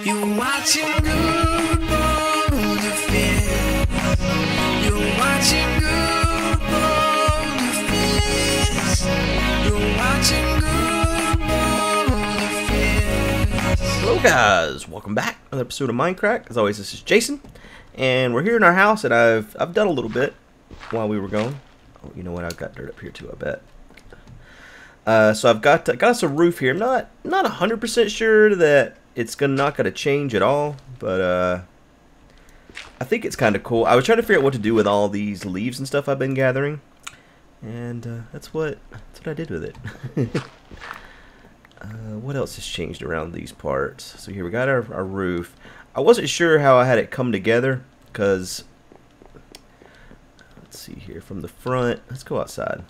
You're watching Guudeboulderfist. You're watching Guudeboulderfist. You're watching Guudeboulderfist. Hello guys, welcome back. Another episode of MindCrack. As always, this is Jason, and we're here in our house, and I've done a little bit while we were going. Oh, you know what? I've got dirt up here too, I bet. So I've got us a roof here. I'm not 100% sure that it's not gonna change at all, but I think it's kind of cool. I was trying to figure out what to do with all these leaves and stuff I've been gathering, and that's what I did with it. What else has changed around these parts? So here we got our roof. I wasn't sure how I had it come together because let's see here from the front. Let's go outside.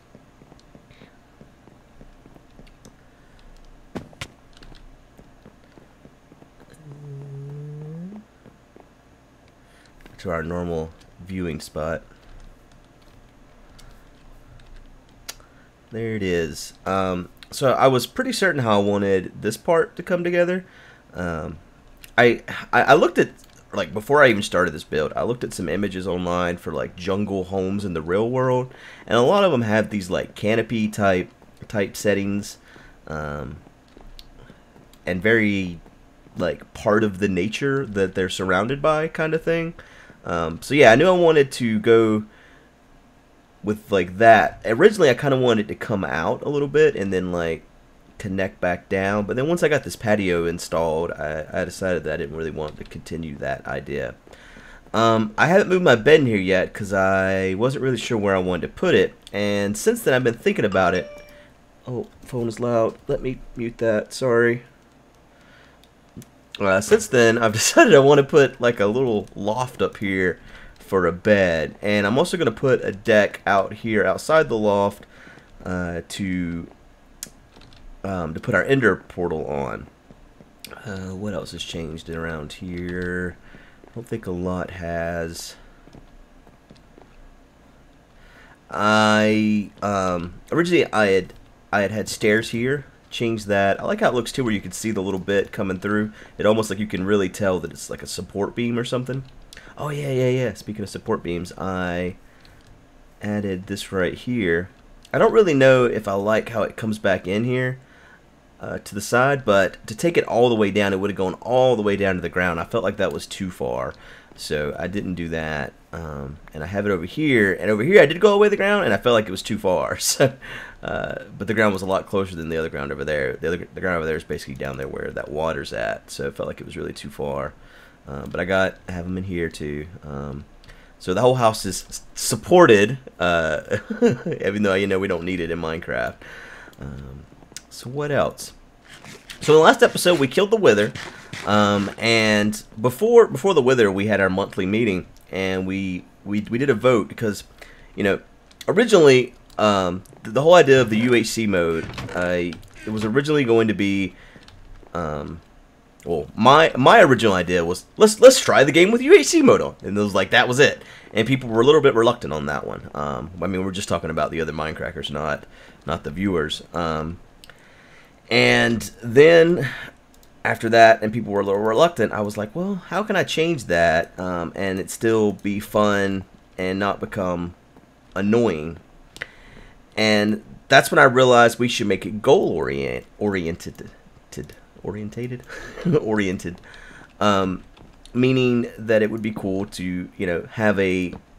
To our normal viewing spot. There it is. So I was pretty certain how I wanted this part to come together. I looked at, like, before I even started this build, I looked at some images online for like jungle homes in the real world, and a lot of them have these like canopy type settings, and very like part of the nature that they're surrounded by kind of thing. So yeah, I knew I wanted to go with like that. Originally I kind of wanted it to come out a little bit and then like connect back down, but then once I got this patio installed, I decided that I didn't really want to continue that idea. I haven't moved my bed in here yet because I wasn't really sure where I wanted to put it, and since then I've been thinking about it. Oh, phone is loud. Let me mute that. Sorry. Since then, I've decided I want to put like a little loft up here for a bed, and I'm also going to put a deck out here outside the loft to put our ender portal on. What else has changed around here? I don't think a lot has. Originally I had stairs here. Changed that. I like how it looks too, where you can see the little bit coming through. It almost like you can really tell that it's like a support beam or something. Oh yeah. Speaking of support beams, I added this right here. I don't really know if I like how it comes back in here to the side, but to take it all the way down, it would have gone all the way down to the ground. I felt like that was too far, so I didn't do that. And I have it over here, and over here I did go all the way to the ground, and I felt like it was too far. So, but the ground was a lot closer than the other ground over there. The ground over there is basically down there where that water's at, so it felt like it was really too far. But I have them in here too. So the whole house is supported, even though we don't need it in Minecraft. So what else? So in the last episode we killed the Wither, and before the Wither we had our monthly meeting, and we did a vote because originally the whole idea of the UHC mode, it was originally going to be well, my original idea was let's try the game with UHC mode on, and it was like that was it, and people were a little bit reluctant on that one. I mean, we're just talking about the other Minecrackers, not the viewers. And then after that, and people were a little reluctant, I was like, well, how can I change that and it still be fun and not become annoying? And that's when I realized we should make it goal oriented, meaning that it would be cool to have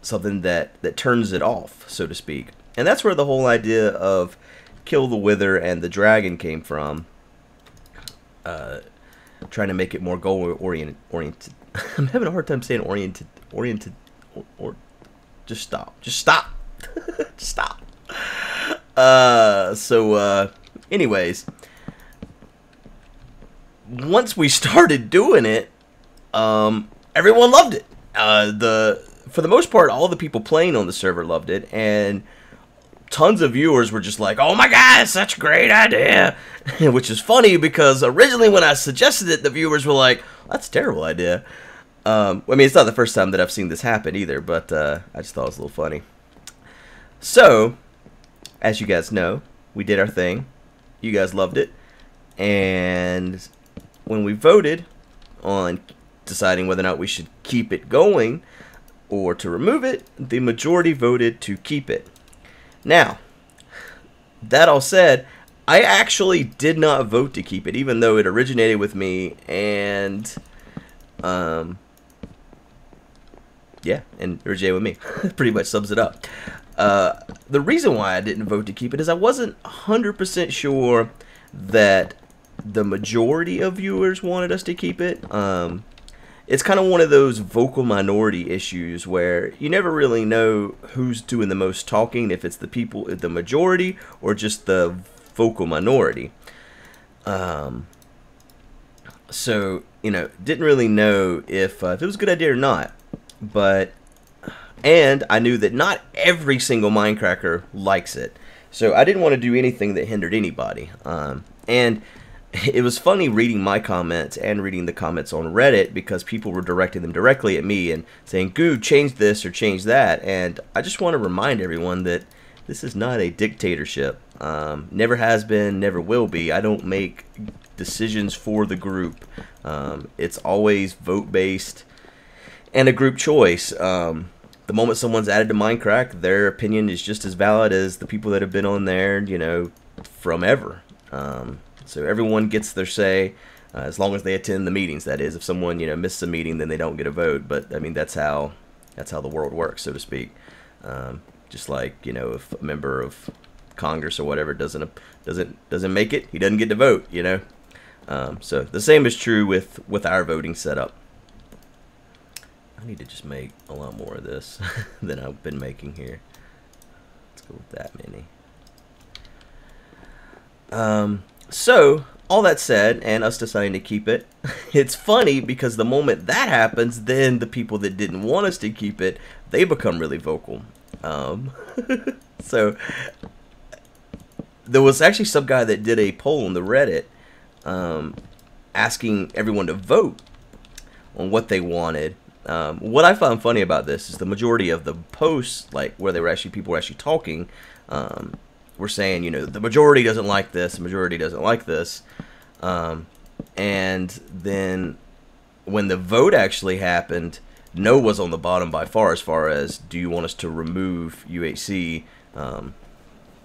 something that turns it off, so to speak. And that's where the whole idea of kill the Wither and the dragon came from. Trying to make it more goal oriented. I'm having a hard time saying oriented, or just stop. Just stop. Anyways, once we started doing it, everyone loved it. For the most part, all the people playing on the server loved it, and tons of viewers were just like, oh my god, it's such a great idea. Which is funny because originally when I suggested it, the viewers were like, that's a terrible idea. I mean, it's not the first time that I've seen this happen either, but I just thought it was a little funny. So, as you guys know, we did our thing. You guys loved it. And when we voted, on deciding whether or not we should keep it going or to remove it, the majority voted to keep it. Now, that all said, I actually did not vote to keep it, even though it originated with me, and yeah, and originated with me. Pretty much sums it up. The reason why I didn't vote to keep it is I wasn't 100% sure that the majority of viewers wanted us to keep it. It's kind of one of those vocal minority issues where you never really know who's doing the most talking, if it's the people, the majority, or just the vocal minority. So, you know, didn't really know if it was a good idea or not. And I knew that not every single Mindcracker likes it. So I didn't want to do anything that hindered anybody. And it was funny reading my comments and reading the comments on Reddit, because people were directing them directly at me and saying, "Guude, change this or change that." And I just want to remind everyone that this is not a dictatorship. Never has been, never will be. I don't make decisions for the group. It's always vote-based and a group choice. The moment someone's added to MindCrack, their opinion is just as valid as the people that have been on there, you know, from ever. So everyone gets their say, as long as they attend the meetings. That is, if someone, you know, misses a meeting, then they don't get a vote. But I mean, that's how the world works, so to speak. Just like, you know, if a member of Congress or whatever doesn't make it, he doesn't get to vote. You know. So the same is true with our voting setup. I need to just make a lot more of this than I've been making here. Let's go with that many. So, all that said, and us deciding to keep it, it's funny because the moment that happens, then the people that didn't want us to keep it, they become really vocal. So, there was actually some guy that did a poll on the Reddit asking everyone to vote on what they wanted. What I found funny about this is the majority of the posts, like where people were actually talking, were saying, you know, the majority doesn't like this, the majority doesn't like this. And then when the vote actually happened, no was on the bottom by far as do you want us to remove UHC?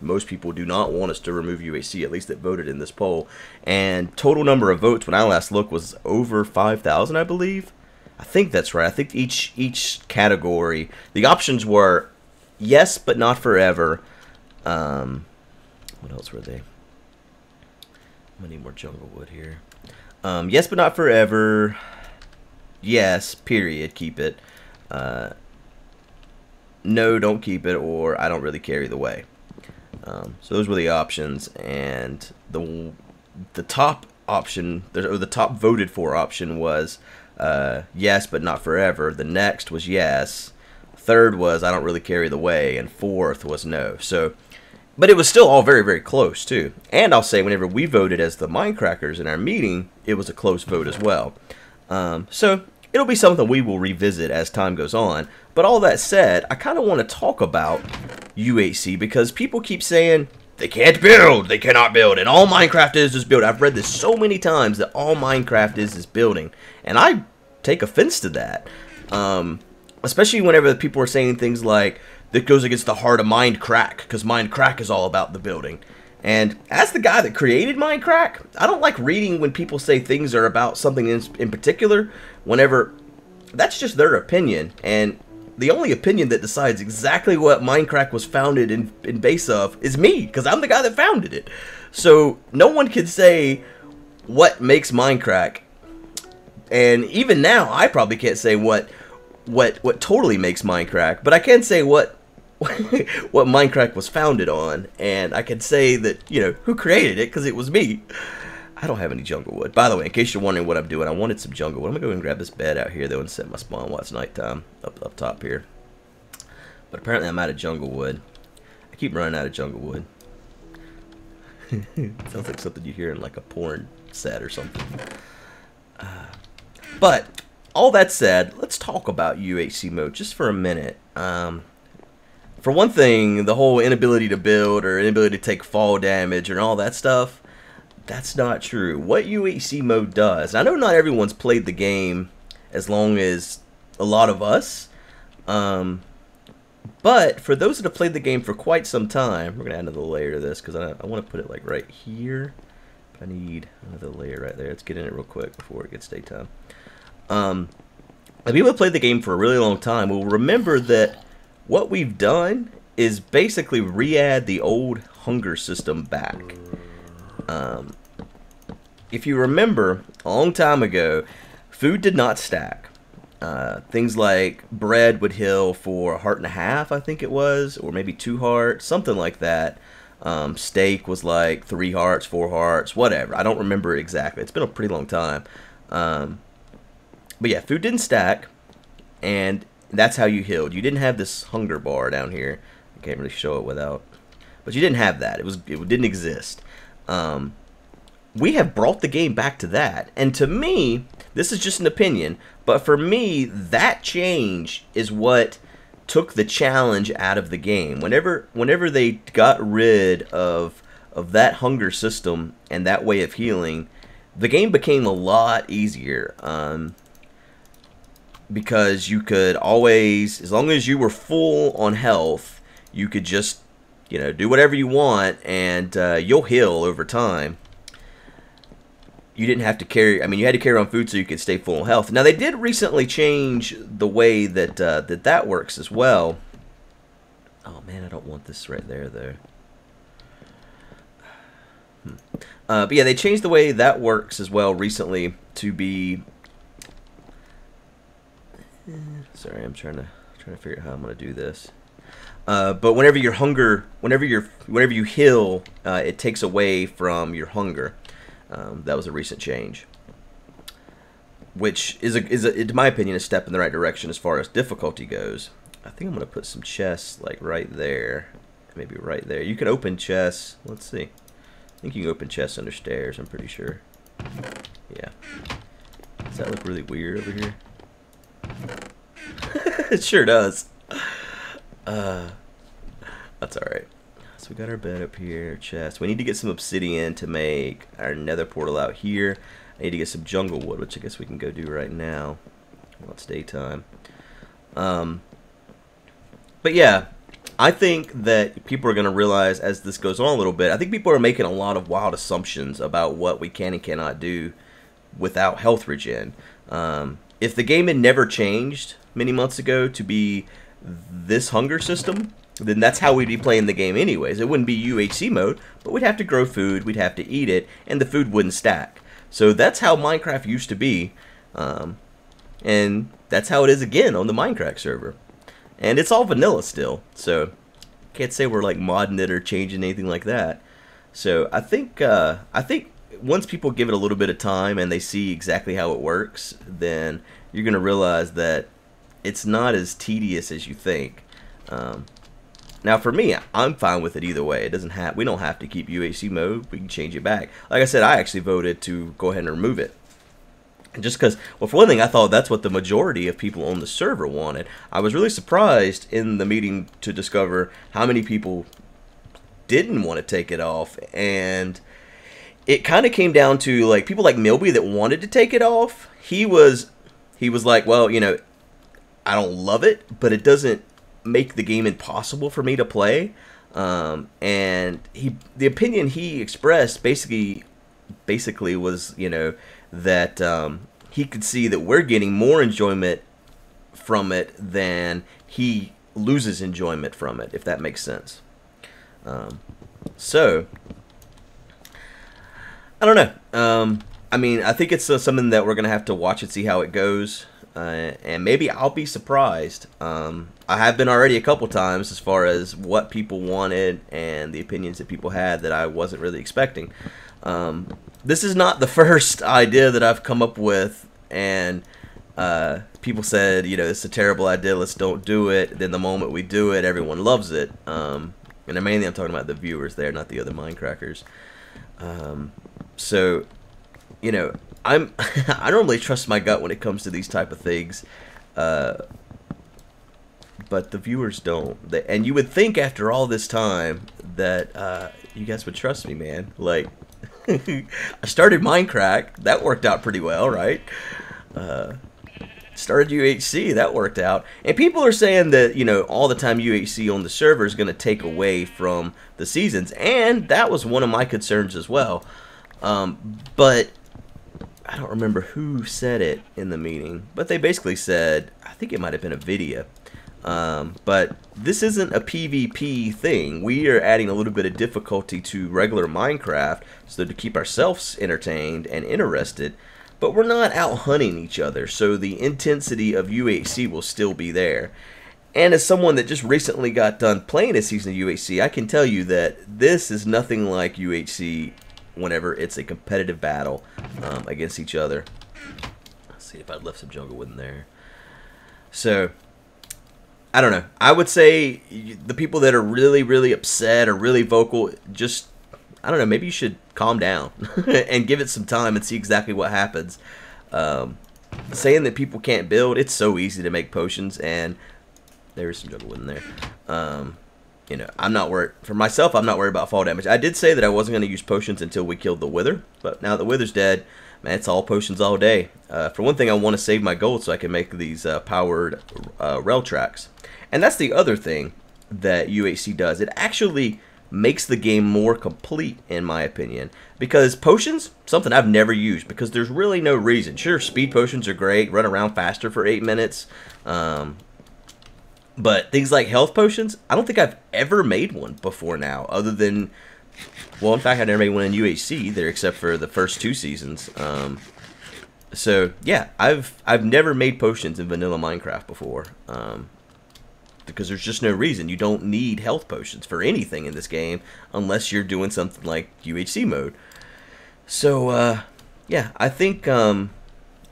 Most people do not want us to remove UHC, at least that voted in this poll. And total number of votes when I last looked was over 5,000, I believe. I think that's right. I think each category, the options were yes, but not forever. What else were they? I need more jungle wood here. Yes, but not forever. Yes, period, keep it. No, don't keep it, or I don't really care either way. So those were the options, and the top option, or the top voted for option was yes, but not forever. The next was yes. Third was I don't really care either way, and fourth was no. So, but it was still all very, very close too. And I'll say, whenever we voted as the Mindcrackers in our meeting, it was a close vote as well. So it'll be something we will revisit as time goes on. But all that said, I kind of want to talk about UHC because people keep saying they can't build, they cannot build, and all Minecraft is build. I've read this so many times that all Minecraft is building, and I take offense to that. Especially whenever people are saying things like, that goes against the heart of MindCrack, because MindCrack is all about the building. And as the guy that created MindCrack, I don't like reading when people say things are about something in particular, whenever that's just their opinion. And the only opinion that decides exactly what MindCrack was founded in base of is me, because I'm the guy that founded it. So no one can say what makes MindCrack. And even now, I probably can't say what totally makes MindCrack, but I can say what MindCrack was founded on, and I can say that, you know, who created it, because it was me. I don't have any jungle wood. By the way, in case you're wondering what I'm doing, I wanted some jungle wood. I'm gonna go and grab this bed out here though and set my spawn while it's nighttime up top here. But apparently I'm out of jungle wood. I keep running out of jungle wood. Sounds like something you hear in like a porn set or something. But all that said, let's talk about UHC mode just for a minute. For one thing, the whole inability to build or inability to take fall damage and all that stuff, That's not true. What UHC mode does, I know not everyone's played the game as long as a lot of us, but for those that have played the game for quite some time, we're going to add another layer to this because I want to put it like right here. But I need another layer right there. Let's get in it real quick before it gets daytime. The people that played the game for a really long time will remember that what we've done is basically re-add the old hunger system back. If you remember, a long time ago, food did not stack. Things like bread would heal for 1.5 hearts, I think it was, or maybe 2 hearts, something like that. Steak was like 3 hearts, 4 hearts, whatever. I don't remember exactly. It's been a pretty long time. But yeah, food didn't stack, and that's how you healed. You didn't have this hunger bar down here. I can't really show it without, but you didn't have that. It didn't exist. We have brought the game back to that, and to me, this is just an opinion, but for me, that change is what took the challenge out of the game. Whenever they got rid of that hunger system and that way of healing, the game became a lot easier. Because you could always, as long as you were full on health, you could just, do whatever you want, and you'll heal over time. You didn't have to carry, you had to carry on food so you could stay full on health. Now, they did recently change the way that that works as well. Oh, man, I don't want this right there, though. But yeah, they changed the way that works as well recently to be... Sorry, I'm trying to figure out how I'm going to do this. But whenever your hunger, whenever you heal, it takes away from your hunger. That was a recent change, which is in my opinion, a step in the right direction as far as difficulty goes. I think I'm going to put some chests like right there, maybe right there. You can open chests. Let's see. I think you can open chests under stairs. I'm pretty sure. Yeah. Does that look really weird over here? It sure does. That's alright. So we got our bed up here, chest. We need to get some obsidian to make our nether portal out here. I need to get some jungle wood, which I guess we can go do right now. Well, it's daytime. But yeah, I think that people are going to realize as this goes on a little bit, I think people are making a lot of wild assumptions about what we can and cannot do without health regen. If the game had never changed many months ago to be this hunger system, then that's how we'd be playing the game anyways. It wouldn't be UHC mode, but we'd have to grow food, we'd have to eat it, and the food wouldn't stack. So that's how Minecraft used to be, and that's how it is again on the MindCrack server. And it's all vanilla still, so can't say we're like modding it or changing anything like that. So I think once people give it a little bit of time and they see exactly how it works, then you're gonna realize that it's not as tedious as you think. Now for me, I'm fine with it either way. It doesn't have, we don't have to keep UHC mode. We can change it back. Like I said, I actually voted to go ahead and remove it. Just because, well, for one thing, I thought that's what the majority of people on the server wanted. I was really surprised in the meeting to discover how many people didn't want to take it off, and it kind of came down to like people like Milby that wanted to take it off. He was like, well, I don't love it, but it doesn't make the game impossible for me to play. And the opinion he expressed basically was, that he could see that we're getting more enjoyment from it than he loses enjoyment from it, if that makes sense. So I don't know. I think it's something that we're gonna have to watch and see how it goes. And maybe I'll be surprised. I have been already a couple times as far as what people wanted and the opinions that people had that I wasn't really expecting. This is not the first idea that I've come up with, and people said, this is a terrible idea, let's don't do it. Then the moment we do it, everyone loves it. And mainly I'm talking about the viewers there, not the other Mindcrackers. So, I don't really trust my gut when it comes to these type of things, but the viewers don't. And you would think after all this time that you guys would trust me, man. Like, I started MindCrack. That worked out pretty well, right? Started UHC. That worked out. And people are saying that, you know, all the time UHC on the server is going to take away from the seasons. And that was one of my concerns as well. But I don't remember who said it in the meeting. But they basically said, I think it might have been a video. But this isn't a PvP thing. We are adding a little bit of difficulty to regular Minecraft so to keep ourselves entertained and interested. But we're not out hunting each other, so the intensity of UHC will still be there. And as someone that just recently got done playing a season of UHC, I can tell you that this is nothing like UHC whenever it's a competitive battle against each other. Let's see if I left some jungle wood in there. So, I don't know. I would say the people that are really, really upset or really vocal, just, I don't know, maybe you should calm down and give it some time and see exactly what happens. Saying that people can't build, it's so easy to make potions, and there's some jungle wood in there. You know, I'm not worried. For myself, I'm not worried about fall damage. I did say that I wasn't going to use potions until we killed the wither, but now the wither's dead, man, it's all potions all day. For one thing, I want to save my gold so I can make these powered rail tracks. And that's the other thing that UHC does. It actually makes the game more complete, in my opinion. Because potions, something I've never used, because there's really no reason. Sure, speed potions are great, run around faster for 8 minutes. But things like health potions, I don't think I've ever made one before now, other than, well, in fact, I never made one in UHC either, except for the first 2 seasons. So, yeah, I've never made potions in vanilla Minecraft before. Because there's just no reason. You don't need health potions for anything in this game unless you're doing something like UHC mode. So, yeah, I think I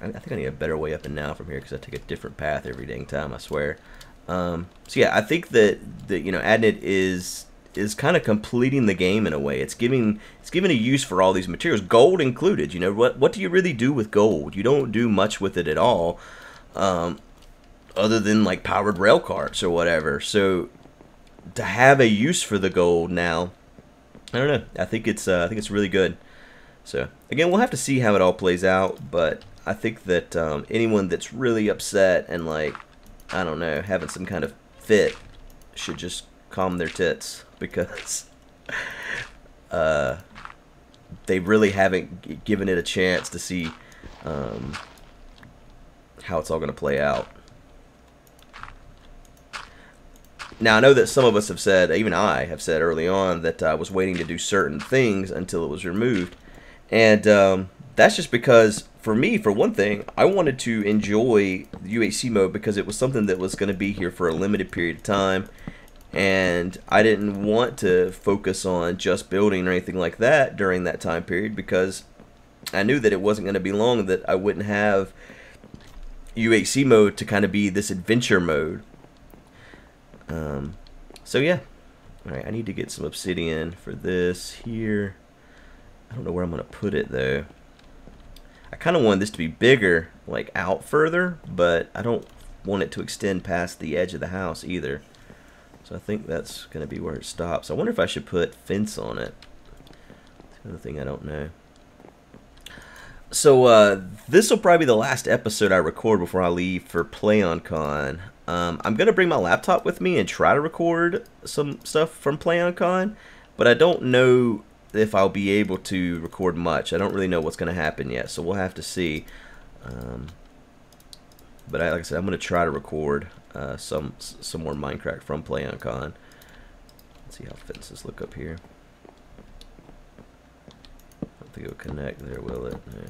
need a better way up and now from here because I take a different path every dang time, I swear. So, yeah, I think that you know, adding it is kind of completing the game in a way. It's giving a use for all these materials, gold included. You know, what do you really do with gold? You don't do much with it at all. Other than like powered rail carts or whatever. So to have a use for the gold now, I don't know. I think it's really good. So again, we'll have to see how it all plays out. But I think that anyone that's really upset and like, I don't know, having some kind of fit should just calm their tits, because they really haven't given it a chance to see how it's all going to play out. Now, I know that some of us have said, even I have said early on, that I was waiting to do certain things until it was removed. And that's just because, for me, for one thing, I wanted to enjoy UHC mode because it was something that was going to be here for a limited period of time. And I didn't want to focus on just building or anything like that during that time period, because I knew that it wasn't going to be long that I wouldn't have UHC mode to kind of be this adventure mode. So yeah, alright, I need to get some obsidian for this here. I don't know where I'm going to put it though. I kind of wanted this to be bigger, like out further, but I don't want it to extend past the edge of the house either. So I think that's going to be where it stops. I wonder if I should put fence on it. That's another thing I don't know. So this will probably be the last episode I record before I leave for PlayOnCon. I'm going to bring my laptop with me and try to record some stuff from PlayOnCon, but I don't know if I'll be able to record much. I don't really know what's going to happen yet, so we'll have to see. But like I said, I'm going to try to record some more MindCrack from PlayOnCon. Let's see how fences look up here. I don't think it'll connect there, will it? No.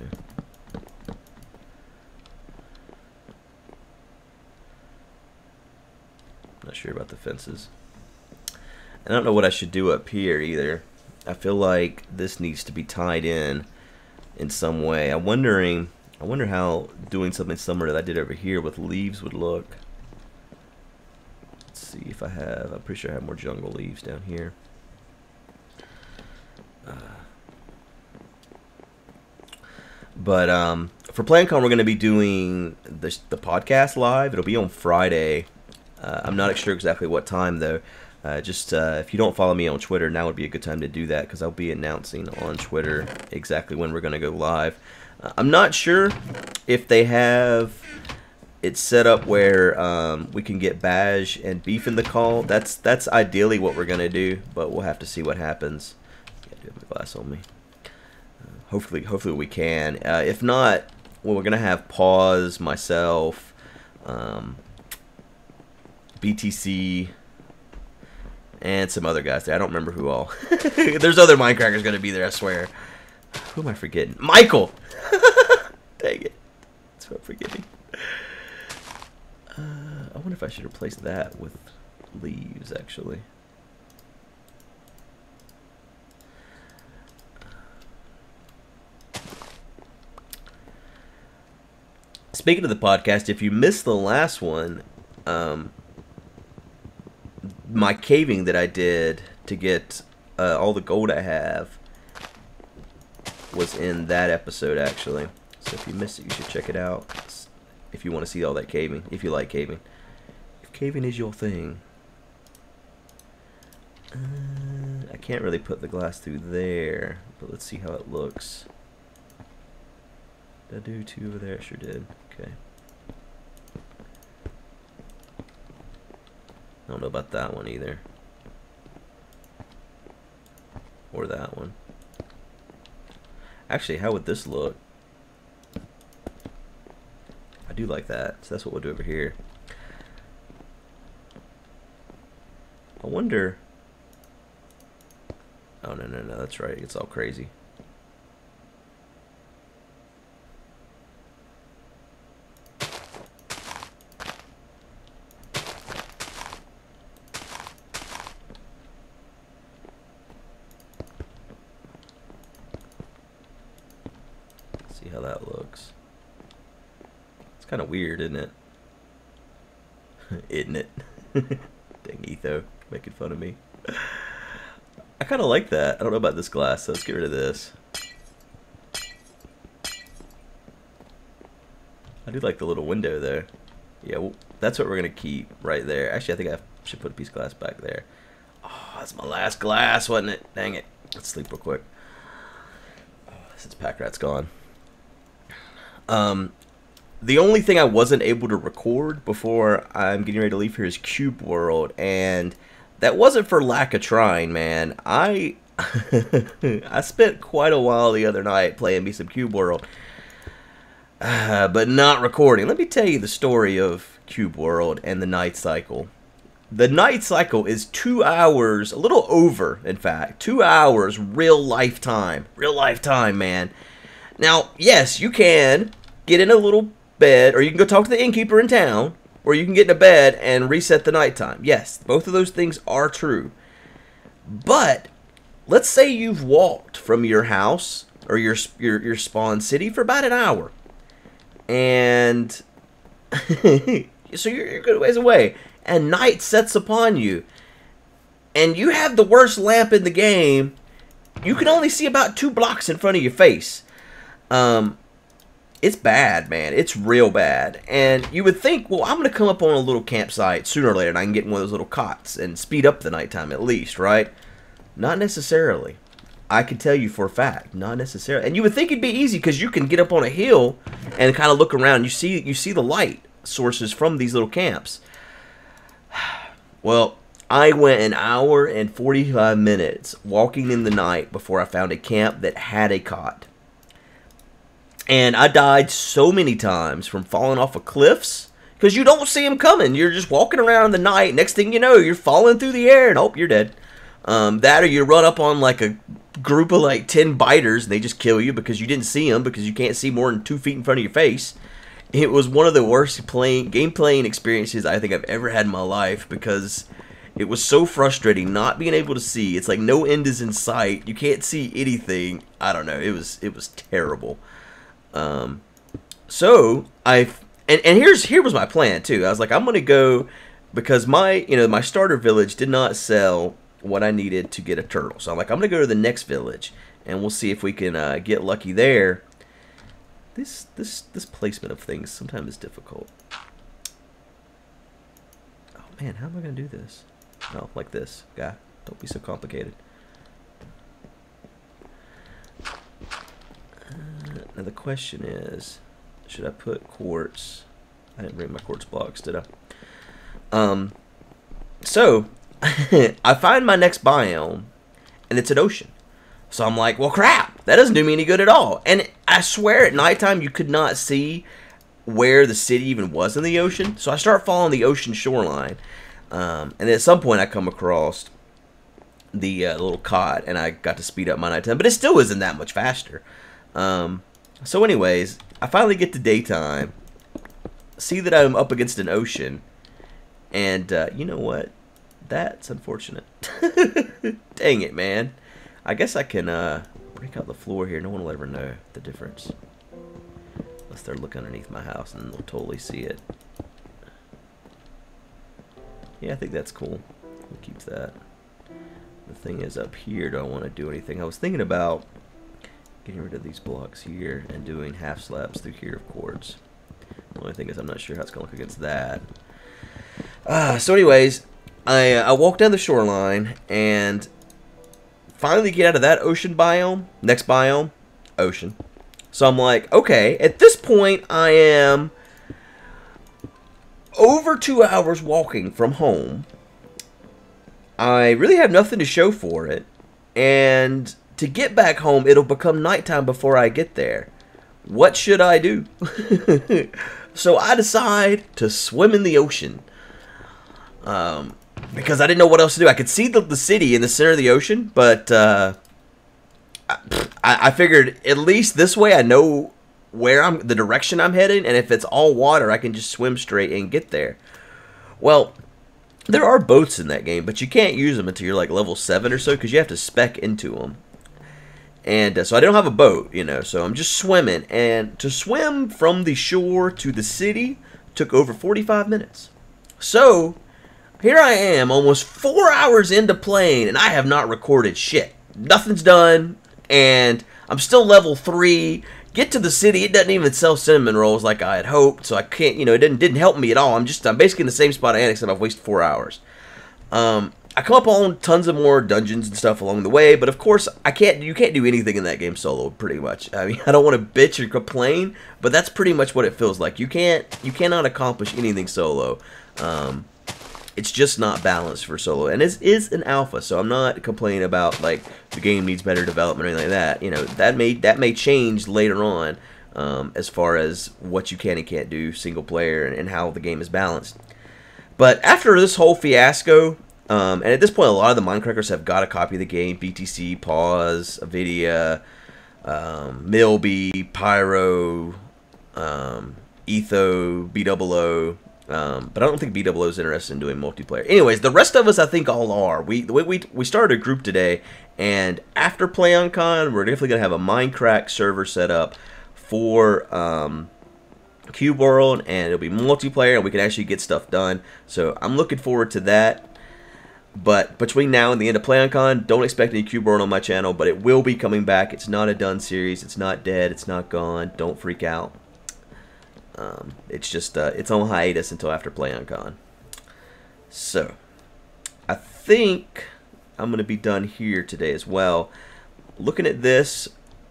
Not sure about the fences. I don't know what I should do up here either. I feel like this needs to be tied in some way. I wonder how doing something similar that I did over here with leaves would look. Let's see if I have. I'm pretty sure I have more jungle leaves down here. But for PlayOnCon, we're going to be doing the podcast live. It'll be on Friday. I'm not sure exactly what time though. Just if you don't follow me on Twitter, now would be a good time to do that, because I'll be announcing on Twitter exactly when we're going to go live. I'm not sure if they have it set up where we can get Badge and Beef in the call. That's ideally what we're going to do, but we'll have to see what happens. I do have my glass on me. Hopefully we can. If not, well, we're going to have Pause, myself, BTC, and some other guys there. I don't remember who all. There's other Mindcrackers going to be there, I swear. Who am I forgetting? Michael! Dang it. That's what I'm forgetting. I wonder if I should replace that with leaves, actually. Speaking of the podcast, if you missed the last one, my caving that I did to get all the gold I have was in that episode, actually. So if you missed it, you should check it out if you want to see all that caving, if you like caving. If caving is your thing. I can't really put the glass through there, but let's see how it looks. Did I do two over there? Sure did. Okay. I don't know about that one either. Or that one. Actually, how would this look? I do like that, so that's what we'll do over here. I wonder... Oh, no, that's right. It's all crazy. See how that looks. It's kind of weird, isn't it? Isn't it? Dang Etho, making fun of me. I kind of like that. I don't know about this glass, so let's get rid of this. I do like the little window there. Yeah, well, that's what we're going to keep right there. Actually, I think I should put a piece of glass back there. Oh, that's my last glass, wasn't it? Dang it. Let's sleep real quick. Oh, since Pack Rat's gone. The only thing I wasn't able to record before I'm getting ready to leave here is Cube World, and that wasn't for lack of trying, man. I spent quite a while the other night playing me some Cube World, but not recording. Let me tell you the story of Cube World and the night cycle. The night cycle is 2 hours, a little over, in fact, 2 hours real life time, man. Now, yes, you can get in a little bed, or you can go talk to the innkeeper in town, or you can get in a bed and reset the nighttime. Yes, both of those things are true. But let's say you've walked from your house or your spawn city for about an hour, and so you're a good ways away, and night sets upon you, and you have the worst lamp in the game. You can only see about 2 blocks in front of your face. It's bad, man. It's real bad. And you would think, well, I'm going to come up on a little campsite sooner or later, and I can get in one of those little cots and speed up the nighttime at least, right? Not necessarily. I can tell you for a fact, not necessarily. And you would think it'd be easy because you can get up on a hill and kind of look around. You see the light sources from these little camps. Well, I went an hour and 45 minutes walking in the night before I found a camp that had a cot. And I died so many times from falling off of cliffs because you don't see them coming. You're just walking around in the night. Next thing you know, you're falling through the air and oh, you're dead. That or you run up on like a group of like 10 biters and they just kill you because you didn't see them because you can't see more than 2 feet in front of your face. It was one of the worst game playing experiences I think I've ever had in my life because it was so frustrating not being able to see. It's like no end is in sight. You can't see anything. I don't know. It was terrible. So here was my plan too. I was like, I'm gonna go because my starter village did not sell what I needed to get a turtle. So I'm like, I'm gonna go to the next village and we'll see if we can get lucky there. This placement of things sometimes is difficult. Oh man, how am I gonna do this? No, like this, guy. Don't be so complicated. Now the question is, should I put quartz? I didn't bring my quartz blocks, did I? So I find my next biome, and it's an ocean. So I'm like, well, crap, that doesn't do me any good at all. And I swear at nighttime you could not see where the city even was in the ocean. So I start following the ocean shoreline. And then at some point I come across the little cod, and I got to speed up my nighttime. But it still isn't that much faster. So anyways, I finally get to daytime, see that I'm up against an ocean, and you know what? That's unfortunate. Dang it, man. I guess I can break out the floor here. No one will ever know the difference. Unless they're looking underneath my house, and they'll totally see it. Yeah, I think that's cool. We'll keep that. The thing is, up here, do I want to do anything? I was thinking about getting rid of these blocks here and doing half slabs through here of quartz. The only thing is, I'm not sure how it's going to look against that. So anyways, I walk down the shoreline and finally get out of that ocean biome. Next biome, ocean. So I'm like, okay, at this point I am over 2 hours walking from home. I really have nothing to show for it, and to get back home it'll become nighttime before I get there. What should I do? So I decide to swim in the ocean. Because I didn't know what else to do. I could see the city in the center of the ocean, but I figured at least this way I know where the direction I'm heading, and if it's all water, I can just swim straight and get there. Well, there are boats in that game, but you can't use them until you're like level 7 or so, because you have to spec into them. And so I don't have a boat, you know, so I'm just swimming. And to swim from the shore to the city took over 45 minutes. So here I am, almost 4 hours into playing, and I have not recorded shit. Nothing's done, and I'm still level 3. Get to the city, it doesn't even sell cinnamon rolls like I had hoped, so I can't, you know, it didn't help me at all. I'm basically in the same spot I am, except I've wasted 4 hours. I come up on tons of more dungeons and stuff along the way, but of course you can't do anything in that game solo, pretty much. I mean, I don't want to bitch or complain, but that's pretty much what it feels like. You cannot accomplish anything solo. It's just not balanced for solo, and it is an alpha, so I'm not complaining about like the game needs better development or anything like that. You know, that may change later on, as far as what you can and can't do single player and how the game is balanced. But after this whole fiasco, and at this point a lot of the Mindcrackers have got a copy of the game: BTC, Pause, Avidia, Milby, Pyro, Etho, BOO. But I don't think BOO is interested in doing multiplayer. Anyways, the rest of us I think all are. We started a group today, and after PlayOnCon, we're definitely gonna have a MindCrack server set up for Cube World, and it'll be multiplayer, and we can actually get stuff done. So I'm looking forward to that. But between now and the end of PlayOnCon, don't expect any Cube World on my channel, but it will be coming back. It's not a done series. It's not dead. It's not gone. Don't freak out. It's just it's on hiatus until after PlayOnCon. So I think I'm gonna be done here today as well. Looking at this,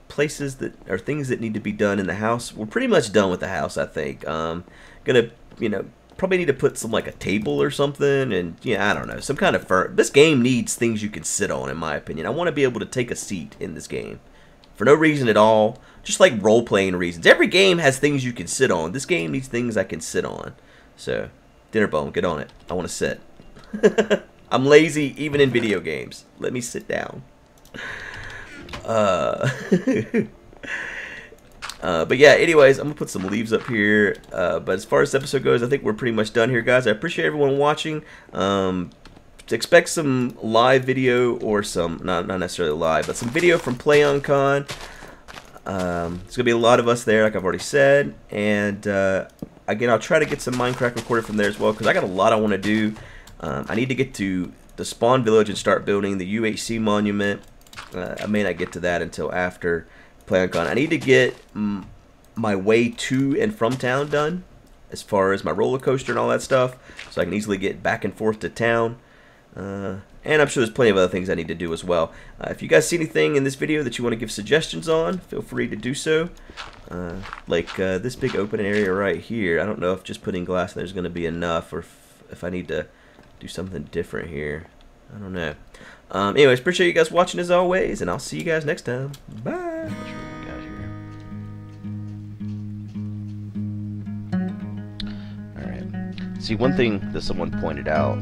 places that are things that need to be done in the house. We're pretty much done with the house, I think. Gonna, you know, probably need to put some like a table or something, and yeah, I don't know, some kind of this game needs things you can sit on, in my opinion. I want to be able to take a seat in this game for no reason at all. Just like role-playing reasons. Every game has things you can sit on. This game needs things I can sit on. So, Dinnerbone, get on it. I want to sit. I'm lazy even in video games. Let me sit down. But yeah, anyways, I'm going to put some leaves up here. But as far as this episode goes, I think we're pretty much done here, guys. I appreciate everyone watching. Expect some live video, or some, not necessarily live, but some video from PlayOnCon. It's gonna be a lot of us there, like I've already said, and again, I'll try to get some MindCrack recorded from there as well, because I got a lot I want to do. I need to get to the spawn village and start building the UHC monument. I may not get to that until after PlayOnCon. I need to get my way to and from town done, as far as my roller coaster and all that stuff, so I can easily get back and forth to town. And I'm sure there's plenty of other things I need to do as well. If you guys see anything in this video that you want to give suggestions on, feel free to do so. Like this big open area right here, I don't know if just putting glass in there is going to be enough, or if I need to do something different here. I don't know. Anyways, appreciate you guys watching as always, and I'll see you guys next time. Bye. See, one thing that someone pointed out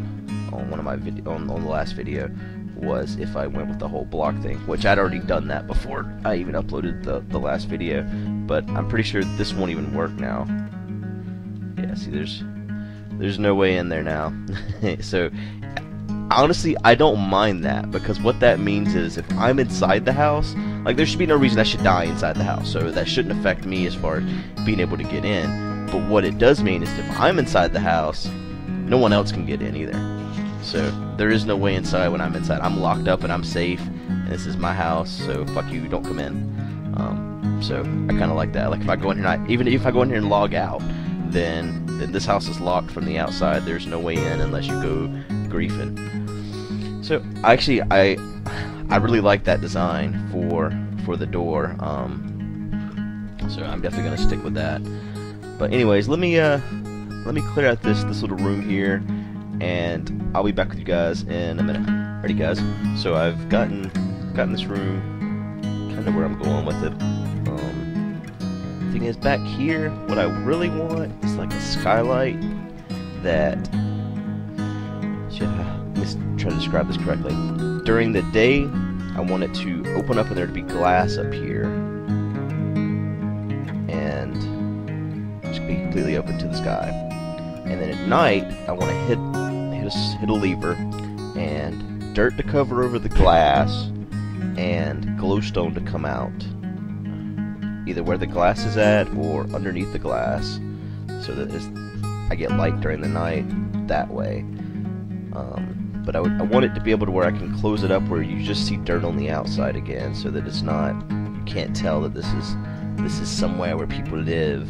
on one of my on the last video was if I went with the whole block thing, which I'd already done that before I even uploaded the last video, but I'm pretty sure this won't even work now. Yeah, see, there's no way in there now. So honestly, I don't mind that, because what that means is if I'm inside the house, like, there should be no reason I should die inside the house, so that shouldn't affect me as far as being able to get in. But what it does mean is if I'm inside the house, no one else can get in either. So there is no way inside when I'm inside. I'm locked up and I'm safe, and this is my house, so fuck you, don't come in. So I kind of like that. Like, if I go in here, even if I go in here and log out, then this house is locked from the outside. There's no way in unless you go griefing. So actually, I really like that design for the door. So I'm definitely gonna stick with that. But anyways, let me clear out this little room here, and I'll be back with you guys in a minute. Ready, guys? So I've gotten this room kind of where I'm going with it. Thing is, back here, what I really want is like a skylight that. Let me try to describe this correctly. During the day, I want it to open up and there to be glass up here, and just be completely open to the sky. And then at night, I want to hit a lever, and dirt to cover over the glass, and glowstone to come out, either where the glass is at or underneath the glass, so that I get light during the night that way. But I want it to be able to where I can close it up where you just see dirt on the outside again, so that it's not, you can't tell that this is somewhere where people live.